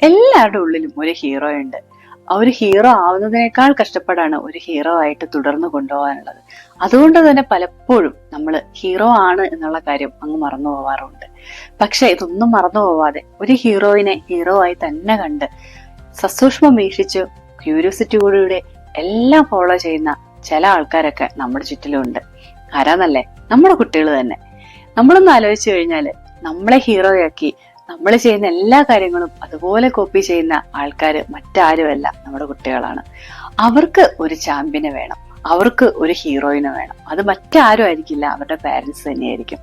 എല്ലാവരുടെ ഉള്ളിലും ഒരു ഹീറോ ഉണ്ട്. ആ ഒരു ഹീറോ ആവുന്നതിനേക്കാൾ കഷ്ടപ്പാടാണ് ഒരു ഹീറോ ആയിട്ട് തുടർന്ന് കൊണ്ടുപോകാനുള്ളത്. അതുകൊണ്ട് തന്നെ പലപ്പോഴും നമ്മൾ ഹീറോ ആണ് എന്നുള്ള കാര്യം അങ്ങ് മറന്നു പോവാറുണ്ട്. പക്ഷെ ഇതൊന്നും മറന്നു പോവാതെ ഒരു ഹീറോയിനെ ഹീറോ ആയി തന്നെ കണ്ട് സസൂക്ഷ്മം വീക്ഷിച്ച് ക്യൂരിയോസിറ്റിയോടുകൂടെ എല്ലാം ഫോളോ ചെയ്യുന്ന ചില ആൾക്കാരൊക്കെ നമ്മുടെ ചുറ്റിലുമുണ്ട്. ആരാന്നല്ലേ? നമ്മുടെ കുട്ടികൾ തന്നെ. നമ്മളൊന്ന് ആലോചിച്ചു കഴിഞ്ഞാല് നമ്മളെ ഹീറോയാക്കി നമ്മൾ ചെയ്യുന്ന എല്ലാ കാര്യങ്ങളും അതുപോലെ കോപ്പി ചെയ്യുന്ന ആൾക്കാര് മറ്റാരുമല്ല, നമ്മുടെ കുട്ടികളാണ്. അവർക്ക് ഒരു ചാമ്പ്യനെ വേണം, അവർക്ക് ഒരു ഹീറോയിനെ വേണം. അത് മറ്റാരും ആയിരിക്കില്ല, അവരുടെ പാരന്റ്സ് തന്നെയായിരിക്കും.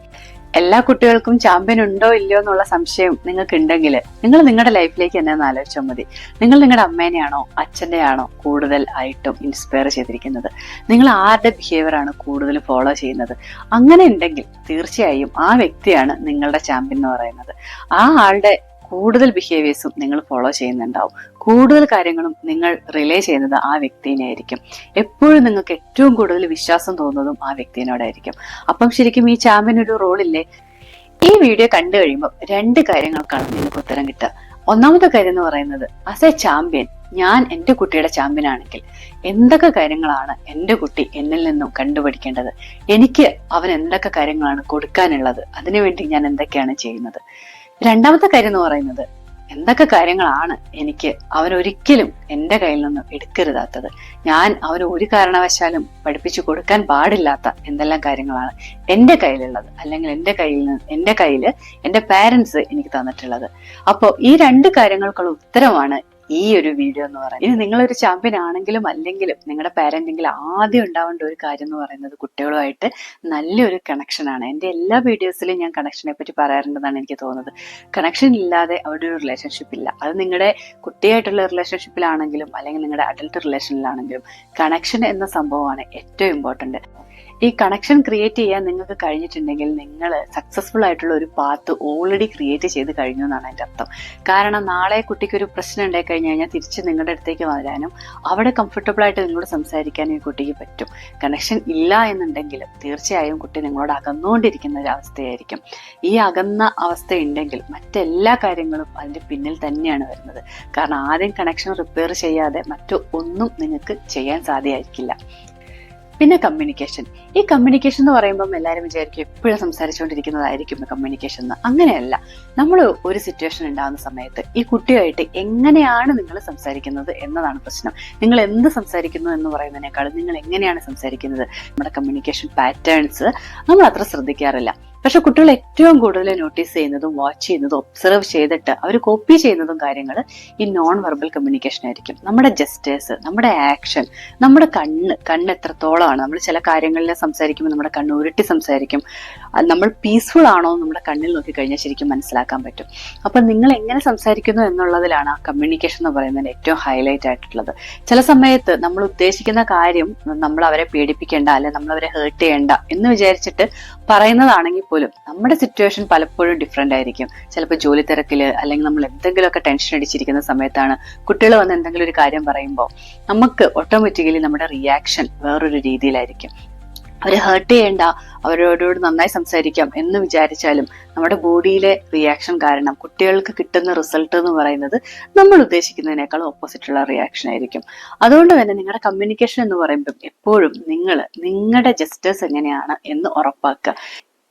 എല്ലാ കുട്ടികൾക്കും ചാമ്പ്യൻ ഉണ്ടോ ഇല്ലയോ എന്നുള്ള സംശയം നിങ്ങൾക്ക് ഉണ്ടെങ്കിൽ നിങ്ങൾ നിങ്ങളുടെ ലൈഫിലേക്ക് തന്നെ ഒന്ന് ആലോചിച്ചാൽ മതി. നിങ്ങൾ നിങ്ങളുടെ അമ്മേനെയാണോ അച്ഛൻ്റെയാണോ കൂടുതൽ ആയിട്ടും ഇൻസ്പയർ ചെയ്തിരിക്കുന്നത്? നിങ്ങൾ ആരുടെ ബിഹേവിയർ ആണ് കൂടുതൽ ഫോളോ ചെയ്യുന്നത്? അങ്ങനെ ഉണ്ടെങ്കിൽ തീർച്ചയായും ആ വ്യക്തിയാണ് നിങ്ങളുടെ ചാമ്പ്യൻ എന്ന് പറയുന്നത്. ആ ആളുടെ കൂടുതൽ ബിഹേവിയേഴ്സും നിങ്ങൾ ഫോളോ ചെയ്യുന്നുണ്ടാവും. കൂടുതൽ കാര്യങ്ങളും നിങ്ങൾ റിലേ ചെയ്യുന്നത് ആ വ്യക്തിനെ ആയിരിക്കും. എപ്പോഴും നിങ്ങൾക്ക് ഏറ്റവും കൂടുതൽ വിശ്വാസം തോന്നുന്നതും ആ വ്യക്തിനോടായിരിക്കും. അപ്പം ശരിക്കും ഈ ചാമ്പ്യൻ ഒരു റോളില്ലേ? ഈ വീഡിയോ കണ്ടു കഴിയുമ്പോൾ 2 കാര്യങ്ങൾക്കാണ് നിങ്ങൾക്ക് ഉത്തരം കിട്ടുക. ഒന്നാമത്തെ കാര്യം എന്ന് പറയുന്നത്, ആസ് എ ചാമ്പ്യൻ ഞാൻ എൻ്റെ കുട്ടിയുടെ ചാമ്പ്യൻ ആണെങ്കിൽ എന്തൊക്കെ കാര്യങ്ങളാണ് എൻ്റെ കുട്ടി എന്നിൽ നിന്നും കണ്ടുപിടിക്കേണ്ടത്, എനിക്ക് അവൻ എന്തൊക്കെ കാര്യങ്ങളാണ് കൊടുക്കാനുള്ളത്, അതിനുവേണ്ടി ഞാൻ എന്തൊക്കെയാണ് ചെയ്യുന്നത്. രണ്ടാമത്തെ കാര്യം എന്ന് പറയുന്നത്, എന്തൊക്കെ കാര്യങ്ങളാണ് എനിക്ക് അവൻ ഒരിക്കലും എൻ്റെ കയ്യിൽ നിന്നും എടുക്കരുതാത്തത്, ഞാൻ അവന് ഒരു കാരണവശാലും പഠിപ്പിച്ചു കൊടുക്കാൻ പാടില്ലാത്ത എന്തെല്ലാം കാര്യങ്ങളാണ് എൻ്റെ കയ്യിലുള്ളത്, അല്ലെങ്കിൽ എൻ്റെ കയ്യില് എൻ്റെ പാരന്റ്സ് എനിക്ക് തന്നിട്ടുള്ളത്. അപ്പോൾ ഈ 2 കാര്യങ്ങൾക്കുള്ള ഉത്തരമാണ് ഈ ഒരു വീഡിയോ എന്ന് പറയുന്നത്. ഇനി നിങ്ങളൊരു ചാമ്പ്യൻ ആണെങ്കിലും അല്ലെങ്കിലും നിങ്ങളുടെ പാരന്റിങ്ങിൽ ആദ്യം ഉണ്ടാവേണ്ട ഒരു കാര്യം എന്ന് പറയുന്നത് കുട്ടികളുമായിട്ട് നല്ലൊരു കണക്ഷനാണ്. എൻ്റെ എല്ലാ വീഡിയോസിലും ഞാൻ കണക്ഷനെ പറ്റി പറയാറുണ്ടെന്നാണ് എനിക്ക് തോന്നുന്നത്. കണക്ഷൻ ഇല്ലാതെ അവിടെ ഒരു റിലേഷൻഷിപ്പ് ഇല്ല. അത് നിങ്ങളുടെ കുട്ടിയായിട്ടുള്ള റിലേഷൻഷിപ്പിലാണെങ്കിലും അല്ലെങ്കിൽ നിങ്ങളുടെ അഡൽട്ട് റിലേഷനിലാണെങ്കിലും കണക്ഷൻ എന്ന സംഭവമാണ് ഏറ്റവും ഇമ്പോർട്ടന്റ്. ഈ കണക്ഷൻ ക്രിയേറ്റ് ചെയ്യാൻ നിങ്ങൾക്ക് കഴിഞ്ഞിട്ടുണ്ടെങ്കിൽ നിങ്ങൾ സക്സസ്ഫുൾ ആയിട്ടുള്ള ഒരു പാത്ത് ഓൾറെഡി ക്രിയേറ്റ് ചെയ്ത് കഴിഞ്ഞു എന്നാണ് എൻ്റെ അർത്ഥം. കാരണം നാളെ കുട്ടിക്ക് ഒരു പ്രശ്നം ഉണ്ടായി കഴിഞ്ഞു കഴിഞ്ഞാൽ തിരിച്ച് നിങ്ങളുടെ അടുത്തേക്ക് വരാനും അവിടെ കംഫർട്ടബിൾ ആയിട്ട് നിങ്ങളോട് സംസാരിക്കാനും ഈ കുട്ടിക്ക് പറ്റും. കണക്ഷൻ ഇല്ല എന്നുണ്ടെങ്കിൽ തീർച്ചയായും കുട്ടി നിങ്ങളോട് അകന്നുകൊണ്ടിരിക്കുന്ന ഒരു അവസ്ഥയായിരിക്കും. ഈ അകന്ന അവസ്ഥ ഉണ്ടെങ്കിൽ മറ്റെല്ലാ കാര്യങ്ങളും അതിന്റെ പിന്നിൽ തന്നെയാണ് വരുന്നത്. കാരണം ആദ്യം കണക്ഷൻ റിപ്പയർ ചെയ്യാതെ മറ്റു ഒന്നും നിങ്ങൾക്ക് ചെയ്യാൻ സാധ്യമായിരിക്കില്ല. പിന്നെ കമ്മ്യൂണിക്കേഷൻ. ഈ കമ്മ്യൂണിക്കേഷൻ എന്ന് പറയുമ്പം എല്ലാവരും വിചാരിക്കും എപ്പോഴും സംസാരിച്ചുകൊണ്ടിരിക്കുന്നതായിരിക്കും കമ്മ്യൂണിക്കേഷൻ എന്ന്. അങ്ങനെയല്ല. നമ്മൾ ഒരു സിറ്റുവേഷൻ ഉണ്ടാകുന്ന സമയത്ത് ഈ കുട്ടിയായിട്ട് എങ്ങനെയാണ് നിങ്ങൾ സംസാരിക്കുന്നത് എന്നതാണ് പ്രശ്നം. നിങ്ങൾ എന്ത് സംസാരിക്കുന്നു എന്ന് പറയുന്നതിനേക്കാളും നിങ്ങൾ എങ്ങനെയാണ് സംസാരിക്കുന്നത്, നമ്മുടെ കമ്മ്യൂണിക്കേഷൻ പാറ്റേൺസ് നമ്മൾ അത്ര ശ്രദ്ധിക്കാറില്ല. പക്ഷെ കുട്ടികൾ ഏറ്റവും കൂടുതൽ നോട്ടീസ് ചെയ്യുന്നതും വാച്ച് ചെയ്യുന്നതും ഒബ്സർവ് ചെയ്തിട്ട് അവർ കോപ്പി ചെയ്യുന്നതും കാര്യങ്ങൾ ഈ നോൺ വെർബൽ കമ്മ്യൂണിക്കേഷൻ ആയിരിക്കും. നമ്മുടെ ജസ്റ്റേഴ്സ്, നമ്മുടെ ആക്ഷൻ, നമ്മുടെ കണ്ണ് എത്രത്തോളമാണ്. നമ്മൾ ചില കാര്യങ്ങളിൽ സംസാരിക്കുമ്പോൾ നമ്മുടെ കണ്ണ് ഉരുട്ടി സംസാരിക്കും. നമ്മൾ പീസ്ഫുൾ ആണോ നമ്മുടെ കണ്ണിൽ നോക്കിക്കഴിഞ്ഞാൽ ശരിക്കും മനസ്സിലാക്കാൻ പറ്റും. അപ്പൊ നിങ്ങൾ എങ്ങനെ സംസാരിക്കുന്നു എന്നുള്ളതിലാണ് ആ കമ്മ്യൂണിക്കേഷൻ എന്ന് പറയുന്നതിന് ഏറ്റവും ഹൈലൈറ്റ് ആയിട്ടുള്ളത്. ചില സമയത്ത് നമ്മൾ ഉദ്ദേശിക്കുന്ന കാര്യം നമ്മൾ അവരെ പേടിപ്പിക്കേണ്ട അല്ലെങ്കിൽ നമ്മൾ അവരെ ഹേർട്ട് ചെയ്യേണ്ട എന്ന് വിചാരിച്ചിട്ട് പറയുന്നതാണെങ്കിൽ പോലും നമ്മുടെ സിറ്റുവേഷൻ പലപ്പോഴും ഡിഫറെന്റ് ആയിരിക്കും. ചിലപ്പോൾ ജോലി തിരക്കില് അല്ലെങ്കിൽ നമ്മൾ എന്തെങ്കിലുമൊക്കെ ടെൻഷൻ അടിച്ചിരിക്കുന്ന സമയത്താണ് കുട്ടികൾ വന്ന് എന്തെങ്കിലും ഒരു കാര്യം പറയുമ്പോൾ നമുക്ക് ഓട്ടോമാറ്റിക്കലി നമ്മുടെ റിയാക്ഷൻ വേറൊരു രീതിയിലായിരിക്കും. അവരെ ഹേർട്ട് ചെയ്യേണ്ട, അവരോട് നന്നായി സംസാരിക്കാം എന്ന് വിചാരിച്ചാലും നമ്മുടെ ബോഡിയിലെ റിയാക്ഷൻ കാരണം കുട്ടികൾക്ക് കിട്ടുന്ന റിസൾട്ട് എന്ന് പറയുന്നത് നമ്മൾ ഉദ്ദേശിക്കുന്നതിനേക്കാളും ഓപ്പോസിറ്റുള്ള റിയാക്ഷൻ ആയിരിക്കും. അതുകൊണ്ട് തന്നെ നിങ്ങളുടെ കമ്മ്യൂണിക്കേഷൻ എന്ന് പറയുമ്പോൾ എപ്പോഴും നിങ്ങളുടെ ജസ്റ്റേഴ്സ് എങ്ങനെയാണ് എന്ന് ഉറപ്പാക്കുക.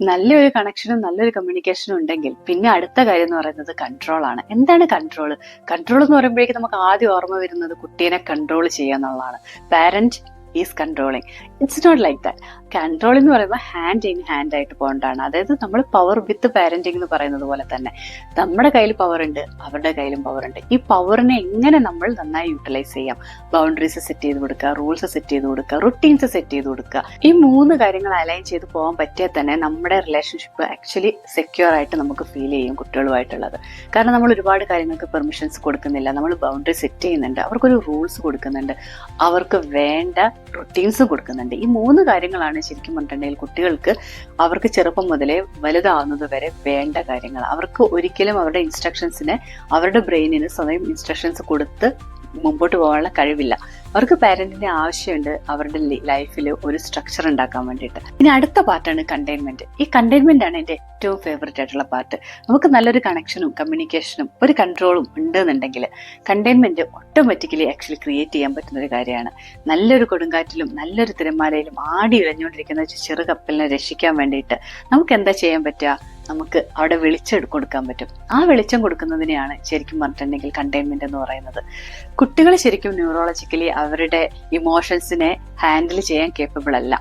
നല്ലൊരു കണക്ഷനും നല്ലൊരു കമ്മ്യൂണിക്കേഷനും ഉണ്ടെങ്കിൽ പിന്നെ അടുത്ത കാര്യം എന്ന് പറയുന്നത് കൺട്രോൾ ആണ്. എന്താണ് കൺട്രോൾ? കൺട്രോൾ എന്ന് പറയുമ്പോഴേക്കും നമുക്ക് ആദ്യം ഓർമ്മ വരുന്നത് കുട്ടീനെ കൺട്രോൾ ചെയ്യുക എന്നുള്ളതാണ്. Parent is controlling. It's not like that. Control എന്ന് പറയുമ്പോൾ ഹാൻഡ് ഇൻ ഹാൻഡ് ആയിട്ട് പോകേണ്ടതാണ്. അതായത് നമ്മൾ പവർ വിത്ത് പാരന്റിങ് എന്ന് പറയുന്നത് പോലെ തന്നെ നമ്മുടെ കയ്യിൽ പവർ ഉണ്ട്, അവരുടെ കയ്യിലും പവർ ഉണ്ട്. ഈ പവറിനെ എങ്ങനെ നമ്മൾ നന്നായി യൂട്ടിലൈസ് ചെയ്യാം? ബൗണ്ടറീസ് സെറ്റ് ചെയ്ത് കൊടുക്കുക, റൂൾസ് സെറ്റ് ചെയ്ത് കൊടുക്കുക, റുട്ടീൻസ് സെറ്റ് ചെയ്ത് കൊടുക്കുക. ഈ 3 കാര്യങ്ങൾ അലൈൻ ചെയ്ത് പോകാൻ പറ്റിയാൽ തന്നെ നമ്മുടെ റിലേഷൻഷിപ്പ് ആക്ച്വലി സെക്യൂർ ആയിട്ട് നമുക്ക് ഫീൽ ചെയ്യും കുട്ടികളുമായിട്ടുള്ളത്. കാരണം നമ്മൾ ഒരുപാട് കാര്യങ്ങൾക്ക് പെർമിഷൻസ് കൊടുക്കുന്നില്ല, നമ്മൾ ബൗണ്ടറി സെറ്റ് ചെയ്യുന്നുണ്ട്, അവർക്കൊരു റൂൾസ് കൊടുക്കുന്നുണ്ട്, അവർക്ക് വേണ്ട റുട്ടീൻസ് കൊടുക്കുന്നുണ്ട്. ഈ 3 കാര്യങ്ങളാണ് ശരിക്കും പറഞ്ഞിട്ടുണ്ടെങ്കിൽ കുട്ടികൾക്ക് അവർക്ക് ചെറുപ്പം മുതലേ വലുതാവുന്നത് വരെ വേണ്ട കാര്യങ്ങൾ. അവർക്ക് ഒരിക്കലും അവരുടെ ഇൻസ്ട്രക്ഷൻസിന് അവരുടെ ബ്രെയിനിന് സ്വയം ഇൻസ്ട്രക്ഷൻസ് കൊടുത്ത് മുമ്പോട്ട് പോകാനുള്ള കഴിവില്ല. അവർക്ക് പാരന്റിന്റെ ആവശ്യമുണ്ട് അവരുടെ ലൈഫിൽ ഒരു സ്ട്രക്ചർ ഉണ്ടാക്കാൻ വേണ്ടിയിട്ട്. ഇനി അടുത്ത പാർട്ടാണ് കണ്ടെയ്ൻമെന്റ്. ഈ കണ്ടെയ്ൻമെന്റ് ആണ് എന്റെ ഏറ്റവും ഫേവറേറ്റ് ആയിട്ടുള്ള പാർട്ട്. നമുക്ക് നല്ലൊരു കണക്ഷനും കമ്മ്യൂണിക്കേഷനും ഒരു കൺട്രോളും ഉണ്ടെന്നുണ്ടെങ്കിൽ കണ്ടെയ്ൻമെന്റ് ഓട്ടോമാറ്റിക്കലി ആക്ച്വലി ക്രിയേറ്റ് ചെയ്യാൻ പറ്റുന്ന ഒരു കാര്യമാണ്. നല്ലൊരു കൊടുങ്കാറ്റിലും നല്ലൊരു തിരമാലയിലും ആടി ഇഴഞ്ഞുകൊണ്ടിരിക്കുന്ന ചെറു കപ്പലിനെ രക്ഷിക്കാൻ വേണ്ടിയിട്ട് നമുക്ക് എന്താ ചെയ്യാൻ പറ്റുക? നമുക്ക് അവിടെ വെളിച്ചം കൊടുക്കാൻ പറ്റും. ആ വെളിച്ചം കൊടുക്കുന്നതിനെയാണ് ശരിക്കും പറഞ്ഞിട്ടുണ്ടെങ്കിൽ കണ്ടെയ്ൻമെന്റ് എന്ന് പറയുന്നത്. കുട്ടികൾ ശരിക്കും ന്യൂറോളജിക്കലി അവരുടെ ഇമോഷൻസിനെ ഹാൻഡിൽ ചെയ്യാൻ കേപ്പബിൾ അല്ല.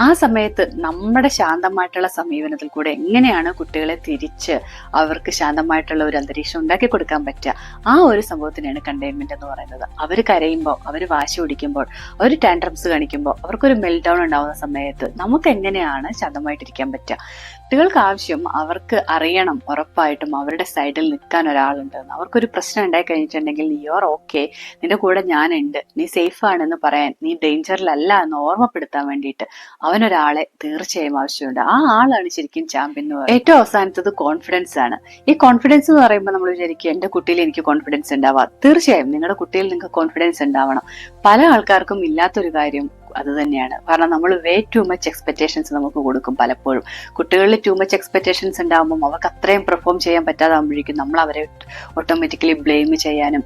ആ സമയത്ത് നമ്മുടെ ശാന്തമായിട്ടുള്ള സമീപനത്തിൽ കൂടെ എങ്ങനെയാണ് കുട്ടികളെ തിരിച്ച് അവർക്ക് ശാന്തമായിട്ടുള്ള ഒരു അന്തരീക്ഷം ഉണ്ടാക്കി കൊടുക്കാൻ പറ്റുക, ആ ഒരു സംഭവത്തിനാണ് കണ്ടെയ്ൻമെന്റ് എന്ന് പറയുന്നത്. അവർ കരയുമ്പോൾ, അവർ വാശി പിടിക്കുമ്പോൾ, അവർ ടാൻട്രംസ് കാണിക്കുമ്പോൾ, അവർക്കൊരു മെൽ ഡൗൺ ഉണ്ടാവുന്ന സമയത്ത് നമുക്ക് എങ്ങനെയാണ് ശാന്തമായിട്ടിരിക്കാൻ പറ്റുക? കുട്ടികൾക്ക് ആവശ്യം അവർക്ക് അറിയണം ഉറപ്പായിട്ടും അവരുടെ സൈഡിൽ നിൽക്കാൻ ഒരാളുണ്ടെന്ന്. അവർക്കൊരു പ്രശ്നം ഉണ്ടായി കഴിഞ്ഞിട്ടുണ്ടെങ്കിൽ നീ യുവർ ഓക്കെ, നിന്റെ കൂടെ ഞാനുണ്ട്, നീ സേഫ് ആണെന്ന് പറയാൻ, നീ ഡേഞ്ചറിലല്ല എന്ന് ഓർമ്മപ്പെടുത്താൻ വേണ്ടിയിട്ട് അവനൊരാളെ തീർച്ചയായും ആവശ്യമുണ്ട്. ആ ആളാണ് ശരിക്കും ചാമ്പ്യൻ എന്ന് പറയുന്നത്. ഏറ്റവും അവസാനത്തത് കോൺഫിഡൻസ് ആണ്. ഈ കോൺഫിഡൻസ് എന്ന് പറയുമ്പോൾ നമ്മൾ വിചാരിക്കും എന്റെ കുട്ടിയിൽ എനിക്ക് കോൺഫിഡൻസ് ഉണ്ടാവാം. തീർച്ചയായും നിങ്ങളുടെ കുട്ടിയിൽ നിങ്ങൾക്ക് കോൺഫിഡൻസ് ഉണ്ടാവണം. പല ആൾക്കാർക്കും ഇല്ലാത്തൊരു കാര്യം അത് തന്നെയാണ്. കാരണം നമ്മൾ വേ ടു മച്ച് എക്സ്പെക്ടേഷൻസ് നമുക്ക് കൊടുക്കും. പലപ്പോഴും കുട്ടികളിൽ ടു മച്ച് എക്സ്പെക്ടേഷൻസ് ഉണ്ടാകുമ്പോൾ അവർക്ക് അത്രയും പെർഫോം ചെയ്യാൻ പറ്റാതാകുമ്പോഴേക്കും നമ്മൾ അവരെ ഓട്ടോമാറ്റിക്കലി ബ്ലെയിം ചെയ്യാനും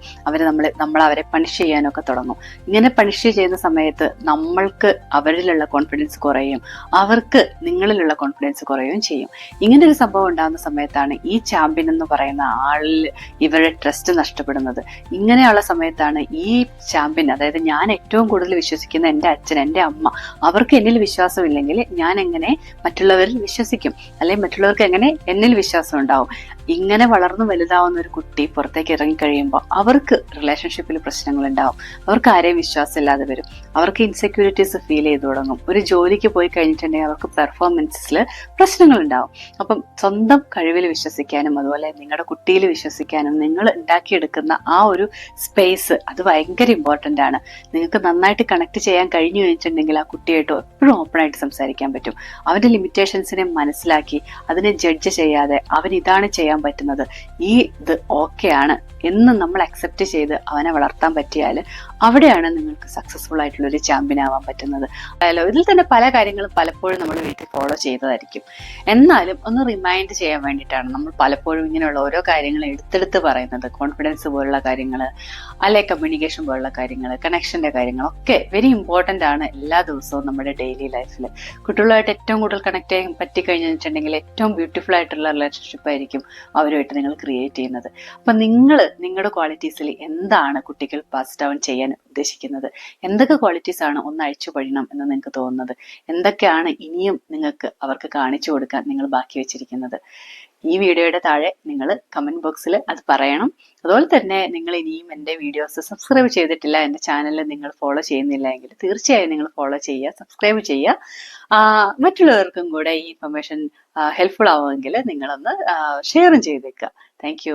നമ്മൾ അവരെ പണിഷ് ചെയ്യാനും ഒക്കെ തുടങ്ങും. ഇങ്ങനെ പണിഷ് ചെയ്യുന്ന സമയത്ത് നമ്മൾക്ക് അവരിലുള്ള കോൺഫിഡൻസ് കുറയും, അവർക്ക് നിങ്ങളിലുള്ള കോൺഫിഡൻസ് കുറയുകയും ചെയ്യും. ഇങ്ങനെ ഒരു സംഭവം ഉണ്ടാകുന്ന സമയത്താണ് ഈ ചാമ്പ്യൻ എന്ന് പറയുന്ന ആളിൽ ഇവരുടെ ട്രസ്റ്റ് നഷ്ടപ്പെടുന്നത്. ഇങ്ങനെയുള്ള സമയത്താണ് ഈ ചാമ്പ്യൻ, അതായത് ഞാൻ ഏറ്റവും കൂടുതൽ വിശ്വസിക്കുന്ന എൻ്റെ അച്ഛൻ, എൻ്റെ അമ്മ, അവർക്ക് എന്നിൽ വിശ്വാസമില്ലെങ്കിൽ ഞാൻ എങ്ങനെ മറ്റുള്ളവരിൽ വിശ്വസിക്കും? അല്ലെങ്കിൽ മറ്റുള്ളവർക്ക് എങ്ങനെ എന്നിൽ വിശ്വാസം ഉണ്ടാവും? ഇങ്ങനെ വളർന്നു വലുതാവുന്ന ഒരു കുട്ടി പുറത്തേക്ക് ഇറങ്ങിക്കഴിയുമ്പോൾ അവർക്ക് റിലേഷൻഷിപ്പിൽ പ്രശ്നങ്ങൾ ഉണ്ടാവും, അവർക്ക് ആരെയും വിശ്വാസമില്ലാതെ വരും, അവർക്ക് ഇൻസെക്യൂരിറ്റീസ് ഫീൽ ചെയ്തു തുടങ്ങും. ഒരു ജോലിക്ക് പോയി കഴിഞ്ഞിട്ടുണ്ടെങ്കിൽ അവർക്ക് പെർഫോമൻസിൽ പ്രശ്നങ്ങൾ ഉണ്ടാവും. അപ്പം സ്വന്തം കഴിവിൽ വിശ്വസിക്കാനും അതുപോലെ നിങ്ങളുടെ കുട്ടിയിൽ വിശ്വസിക്കാനും നിങ്ങൾ ഉണ്ടാക്കിയെടുക്കുന്ന ആ ഒരു സ്പേസ് അത് ഭയങ്കര ഇമ്പോർട്ടൻ്റ് ആണ്. നിങ്ങൾക്ക് നന്നായിട്ട് കണക്ട് ചെയ്യാൻ കഴിഞ്ഞു കഴിഞ്ഞിട്ടുണ്ടെങ്കിൽ ആ കുട്ടിയായിട്ട് എപ്പോഴും ഓപ്പൺ ആയിട്ട് സംസാരിക്കാൻ പറ്റും. അവന്റെ ലിമിറ്റേഷൻസിനെ മനസ്സിലാക്കി അതിനെ ജഡ്ജ് ചെയ്യാതെ അവൻ ഇതാണ് ചെയ്യാൻ പറ്റുന്നത്, ഇത് ഓക്കെ ആണ് എന്ന് നമ്മൾ അക്സെപ്റ്റ് ചെയ്ത് അവനെ വളർത്താൻ പറ്റിയാൽ അവിടെയാണ് നിങ്ങൾക്ക് സക്സസ്ഫുൾ ആയിട്ടുള്ള ഒരു ചാമ്പ്യൻ ആവാൻ പറ്റുന്നത്. അല്ലോ, ഇതിൽ തന്നെ പല കാര്യങ്ങളും പലപ്പോഴും നമ്മൾ വീട്ടിൽ ഫോളോ ചെയ്തതായിരിക്കും. എന്നാലും ഒന്ന് റിമൈൻഡ് ചെയ്യാൻ വേണ്ടിയിട്ടാണ് നമ്മൾ പലപ്പോഴും ഇങ്ങനെയുള്ള ഓരോ കാര്യങ്ങൾ എടുത്തെടുത്ത് പറയുന്നത്. കോൺഫിഡൻസ് പോലുള്ള കാര്യങ്ങൾ, അല്ലെ കമ്മ്യൂണിക്കേഷൻ പോലുള്ള കാര്യങ്ങൾ, കണക്ഷന്റെ കാര്യങ്ങളൊക്കെ വെരി ഇമ്പോർട്ടൻ്റ് ആണ് എല്ലാ ദിവസവും നമ്മുടെ ഡെയിലി ലൈഫിൽ. കുട്ടികളുമായിട്ട് ഏറ്റവും കൂടുതൽ കണക്ട് ചെയ്യാൻ പറ്റിക്കഴിഞ്ഞിട്ടുണ്ടെങ്കിൽ ഏറ്റവും ബ്യൂട്ടിഫുൾ ആയിട്ടുള്ള റിലേഷൻഷിപ്പ് ആയിരിക്കും അവരുമായിട്ട് നിങ്ങൾ ക്രിയേറ്റ് ചെയ്യുന്നത്. അപ്പൊ നിങ്ങളുടെ ക്വാളിറ്റീസിൽ എന്താണ് കുട്ടികൾ പാസ് ഡൗൺ ചെയ്യാൻ ഉദ്ദേശിക്കുന്നത്? എന്തൊക്കെ ക്വാളിറ്റീസ് ആണ് ഒന്ന് അഴിച്ചു പഴിയണം എന്ന് നിങ്ങൾക്ക് തോന്നുന്നത്? എന്തൊക്കെയാണ് ഇനിയും നിങ്ങൾക്ക് അവർക്ക് കാണിച്ചു കൊടുക്കാൻ നിങ്ങൾ ബാക്കി വെച്ചിരിക്കുന്നത്? ഈ വീഡിയോയുടെ താഴെ നിങ്ങൾ കമന്റ് ബോക്സിൽ അത് പറയണം. അതുപോലെ തന്നെ നിങ്ങൾ ഇനിയും എൻ്റെ വീഡിയോസ് സബ്സ്ക്രൈബ് ചെയ്തിട്ടില്ല, എൻ്റെ ചാനൽ നിങ്ങൾ ഫോളോ ചെയ്യുന്നില്ല എങ്കിൽ തീർച്ചയായും നിങ്ങൾ ഫോളോ ചെയ്യുക, സബ്സ്ക്രൈബ് ചെയ്യുക. മറ്റുള്ളവർക്കും കൂടെ ഈ ഇൻഫർമേഷൻ ഹെൽപ്ഫുൾ ആവുമെങ്കിൽ നിങ്ങളൊന്ന് ഷെയറും ചെയ്തേക്കുക. Thank you.